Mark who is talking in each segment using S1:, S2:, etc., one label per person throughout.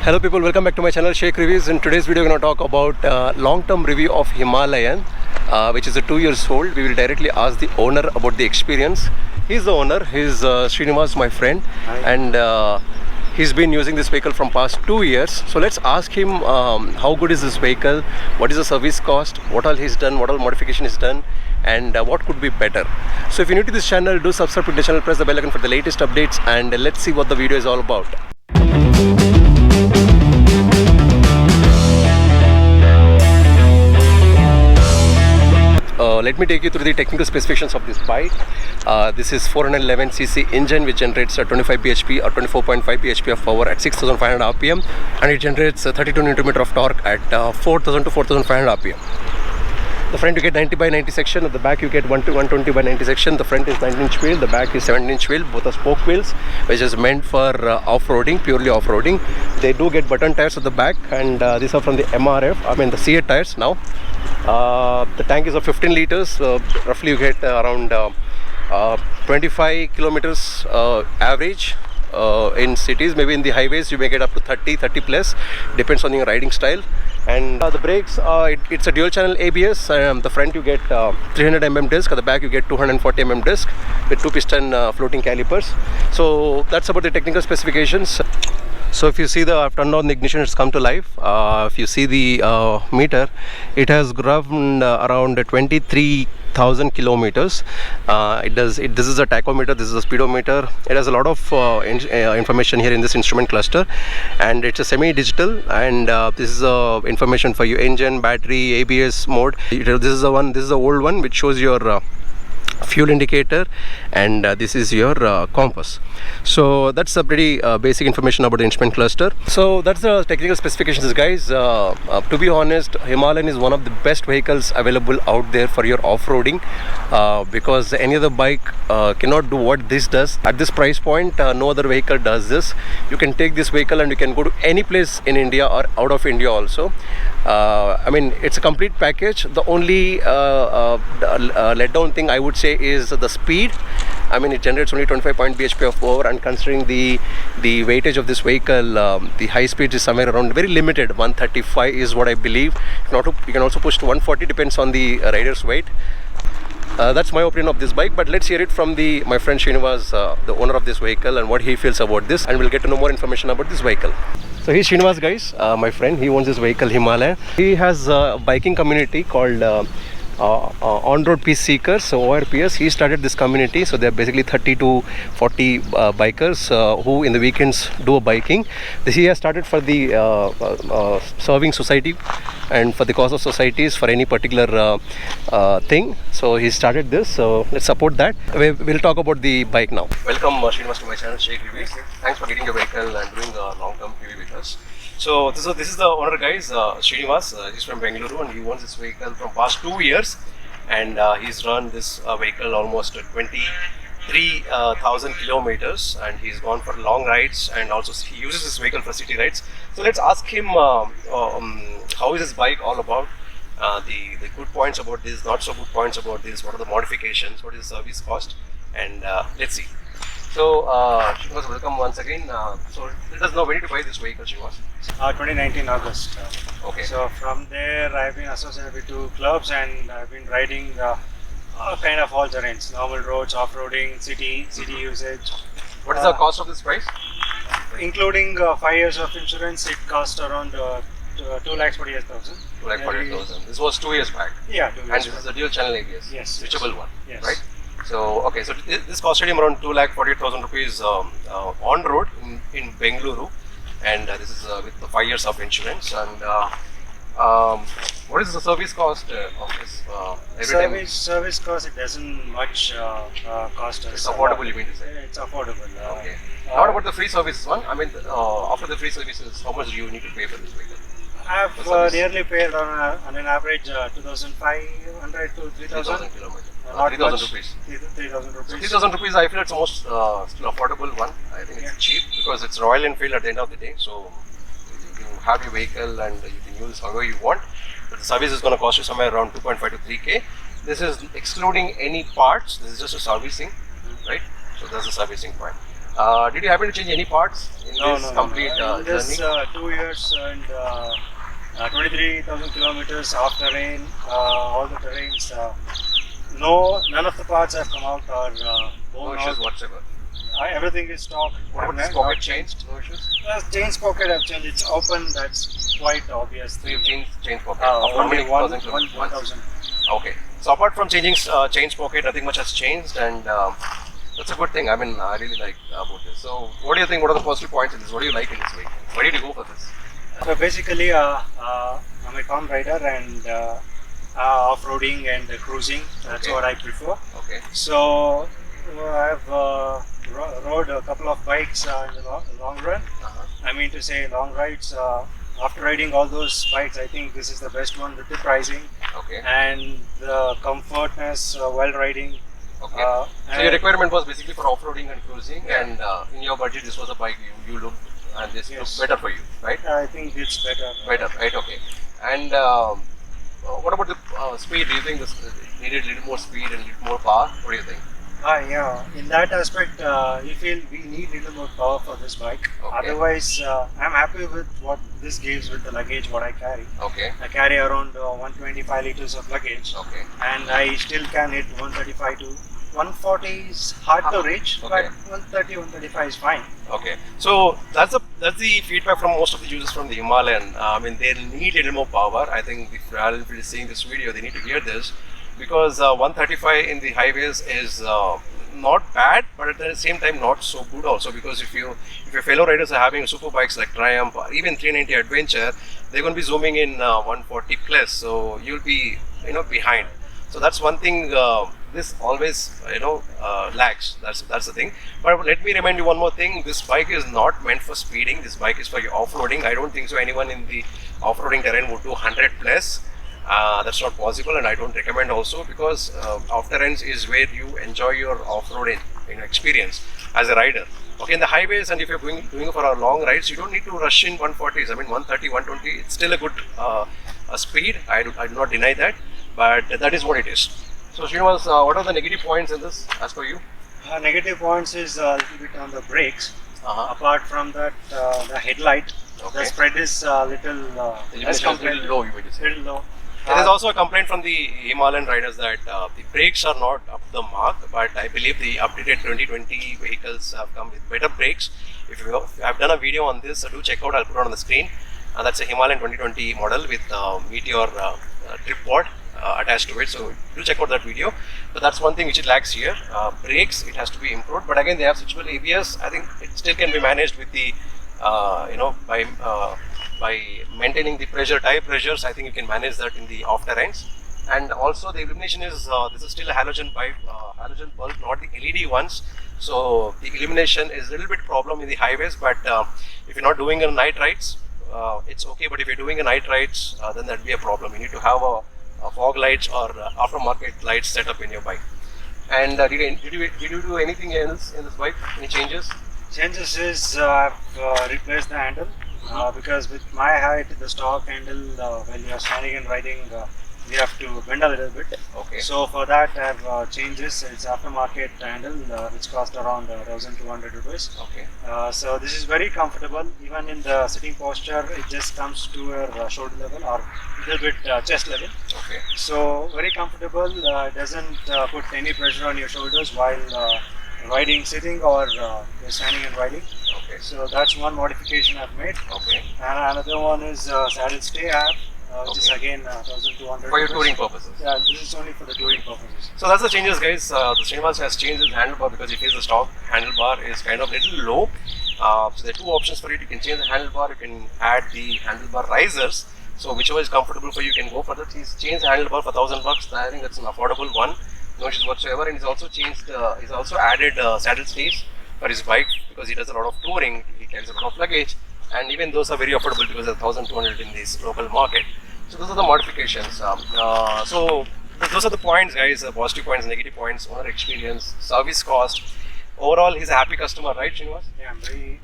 S1: Hello people, welcome back to my channel Sheikh Reviews. In today's video we're going to talk about long-term review of Himalayan, which is a 2 years old. We will directly ask the owner about the experience. He's the owner, he's Srinivas, my friend. Hi. And he's been using this vehicle from past 2 years. So let's ask him how good is this vehicle, what is the service cost, what all he's done, what all modification is done, and what could be better. So if you're new to this channel, do subscribe to the channel, press the bell icon for the latest updates, and let's see what the video is all about. Let me take you through the technical specifications of this bike. This is 411cc engine which generates 25 bhp or 24.5 bhp of power at 6500 rpm, and it generates 32 Nm of torque at 4000 to 4500 rpm. The front you get 90 by 90 section, at the back you get 120 by 90 section. The front is 19-inch wheel, the back is 17-inch wheel. Both are spoke wheels, which is meant for off-roading, purely off-roading. They do get button tires at the back, and these are from the MRF, I mean the C8 tires now. The tank is of 15 liters, roughly you get around 25 kilometers average. In cities, maybe in the highways you may get up to 30 plus, depends on your riding style. And the brakes, it's a dual channel ABS. The front you get 300 mm disc, at the back you get 240 mm disc with 2 piston floating calipers. So that's about the technical specifications. So if you see I've turned on the ignition, it's come to life. If you see the meter, it has driven around 23,000 kilometers. This is a tachometer, this is a speedometer. It has a lot of information here in this instrument cluster, and it's a semi-digital, and this is information for your engine, battery, ABS mode. This is the old one which shows your fuel indicator, and this is your compass. So that's a pretty basic information about the instrument cluster. So that's the technical specifications, guys. To be honest, Himalayan is one of the best vehicles available out there for your off-roading, because any other bike cannot do what this does. At this price point, no other vehicle does this. You can take this vehicle and you can go to any place in India or out of India also. I mean, it's a complete package. The only let down thing I would say is the speed. I mean, it generates only 25 bhp of power, and considering the weightage of this vehicle, the high speed is somewhere around very limited. 135 is what I believe. You can also push to 140, depends on the rider's weight. That's my opinion of this bike, but let's hear it from my friend Srinivas, the owner of this vehicle, and what he feels about this, and we'll get to know more information about this vehicle. So he's Srinivas, guys, my friend. He owns this vehicle Himalayan. He has a biking community called on-road peace seekers, so ORPS. He started this community, so they're basically 30 to 40 bikers who in the weekends do biking. He has started for the serving society and for the cause of societies, for any particular thing. So he started this, so let's support that. We'll talk about the bike now. Welcome Srinivas to my channel Sheikh Reviews. Thanks for getting your vehicle and doing a long-term review with us. So this is the owner, guys, Srinivas. He's from Bengaluru, and he owns this vehicle from past 2 years, and he's run this vehicle almost 23,000 kilometers, and he's gone for long rides, and also he uses this vehicle for city rides. So let's ask him how is this bike all about, the good points about this, not so good points about this, what are the modifications, what is the service cost, and let's see. So, Srinivas, welcome once again. So, let us know, when did you buy this vehicle, Srinivas?
S2: 2019 August.
S1: Okay.
S2: So, from there I've been associated with 2 clubs, and I've been riding all kind of all terrains, normal roads, off-roading, city usage.
S1: What is the cost of this price?
S2: Including 5 years of insurance, it cost around 2,48,000.
S1: 2,48,000. This was 2 years back.
S2: Yeah, 2 years.
S1: And this is a dual channel ABS.
S2: Yes.
S1: Switchable one.
S2: Yes.
S1: Right? So, okay, so this costed him around 2,48,000 rupees on road in Bengaluru, and this is with the 5 years of insurance. And what is the service cost of this?
S2: Service cost, it doesn't much cost us.
S1: It's affordable, you mean to say?
S2: It's affordable.
S1: Okay. What about the free services one? I mean, after the free services, how much do you need to pay for this vehicle?
S2: I've nearly paid on an average 2,500 to 3,000
S1: kilometers.
S2: 3,000 rupees. 3,000 rupees.
S1: 3,000 rupees, I feel it's the most still affordable one. I think it's cheap because it's Royal Enfield at the end of the day. So you have your vehicle and you can use however you want. But the service is going to cost you somewhere around 2.5 to 3K. This is excluding any parts. This is just a servicing, right? So that's the servicing part. Did you happen to change any parts in this complete
S2: In this
S1: journey?
S2: 2 years and 23,000 kilometers off terrain, all the terrains. None of the parts have come out or
S1: No
S2: blown
S1: issues
S2: out.
S1: whatsoever.
S2: Everything is stock.
S1: What about this pocket changed? No issues?
S2: Chain pocket I've changed. It's open. That's quite obvious.
S1: So you change pocket. After how
S2: Only
S1: many
S2: one,
S1: thousand
S2: one,
S1: kilometers?
S2: 1,000.
S1: Okay. So apart from changing change pocket, nothing much has changed, and that's a good thing. I mean, I really like about this. So, what do you think? What are the positive points in this? What do you like in this vehicle? Why did you go for this?
S2: So basically, I'm a calm rider and off-roading and cruising. That's
S1: Okay.
S2: what I prefer.
S1: Okay.
S2: So I've rode a couple of bikes in the long run. I mean to say long rides. After riding all those bikes, I think this is the best one with the pricing
S1: Okay.
S2: and the comfortness while riding.
S1: Okay. So your
S2: And
S1: requirement was basically for off-roading and cruising, and in your budget, this was a bike you looked, and this
S2: Yes.
S1: looks better for you, right?
S2: I think it's better.
S1: Better, right? Okay. And what about the speed? Do you think this needed a little more speed and a little more power? What do you think?
S2: Yeah, in that aspect, we feel we need little more power for this bike.
S1: Okay.
S2: Otherwise, I'm happy with what this gives with the luggage what I carry.
S1: Okay.
S2: I carry around 125 liters of luggage,
S1: Okay.
S2: and I still can hit 135 to 140 is hard to reach,
S1: Okay.
S2: but 130, 135 is fine.
S1: Okay, so that's the feedback from most of the users from the Himalayan. I mean, they need a little more power. I think if Royal Enfield is seeing this video, they need to hear this, because 135 in the highways is not bad, but at the same time not so good also, because if your fellow riders are having super bikes like Triumph or even 390 Adventure, they're going to be zooming in 140 plus, so you'll be behind. So that's one thing. This always lags. That's the thing. But let me remind you one more thing. This bike is not meant for speeding. This bike is for your off-roading. I don't think so anyone in the off-roading terrain would do 100 plus. That's not possible, and I don't recommend also, because off-terrains is where you enjoy your off-roading experience as a rider. Okay, in the highways, and if you're doing it for our long rides, you don't need to rush in 140s. I mean 130, 120. It's still a good speed. I do not deny that, but that is what it is. So Srinivas, what are the negative points in this as per you?
S2: Negative points is a little bit on the brakes.
S1: Uh-huh.
S2: Apart from that, the headlight,
S1: Okay.
S2: the spread is a little
S1: The
S2: less
S1: illumination is
S2: compared
S1: little low, you would say.
S2: little low.
S1: There is also a complaint from the Himalayan riders that the brakes are not up to the mark, but I believe the updated 2020 vehicles have come with better brakes. If I've done a video on this, do check out. I'll put it on the screen. That's a Himalayan 2020 model with Meteor trip pod attached to it. So do check out that video. But that's one thing which it lacks here. Brakes, it has to be improved. But again, they have switchable ABS. I think it still can be managed with the by maintaining the tire pressures. I think you can manage that in the off terrains. And also the illumination is this is still a halogen bulb, not the LED ones. So the illumination is a little bit problem in the highways. But if you're not doing a night rides, it's okay. But if you're doing a night rides, then that'd be a problem. You need to have a fog lights or aftermarket lights set up in your bike. And did you do anything else in this bike? Any changes?
S2: Changes is I've replaced the handle because with my height, the stock handle when you are standing and riding, we have to bend a little bit.
S1: Okay.
S2: So for that, I've changed this. It's aftermarket handle which cost around 1,200 rupees.
S1: Okay.
S2: So this is very comfortable. Even in the sitting posture, it just comes to your shoulder level or a little bit chest level.
S1: Okay.
S2: So very comfortable. It doesn't put any pressure on your shoulders while riding, sitting, or you're standing and riding.
S1: Okay.
S2: So that's one modification I've made.
S1: Okay.
S2: And another one is saddle stay app, which is
S1: Okay.
S2: again 1,200.
S1: For your
S2: rupees.
S1: touring purposes.
S2: Yeah, this is only for the touring purposes.
S1: So that's the changes, guys. The Srinivas has changed his handlebar because he feels the stock handlebar is kind of little low. So there are two options for it. You can change the handlebar. You can add the handlebar risers. So whichever is comfortable for you, you can go for that. He's changed the handlebar for $1,000. I think that's an affordable one. No issues whatsoever. And he's also he's also added saddle stays for his bike because he does a lot of touring. He carries a lot of luggage, and even those are very affordable because they're 1,200 in this local market. So those are the modifications. So those are the points, guys. Positive points, negative points, owner experience, service cost. Overall, he's a happy customer, right, Srinivas?
S2: Yeah, I'm very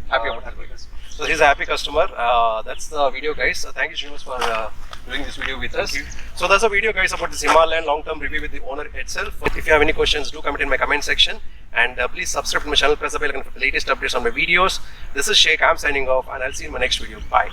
S1: Happy about
S2: happy.
S1: that. So he's a happy customer. That's the video, guys. Thank you, Srinivas, for doing this video with us.
S2: you.
S1: So that's a video, guys, about this Himalayan long-term review with the owner itself. If you have any questions, do comment in my comment section. And please subscribe to my channel, press the bell icon for the latest updates on my videos. This is Sheikh, I'm signing off, and I'll see you in my next video. Bye.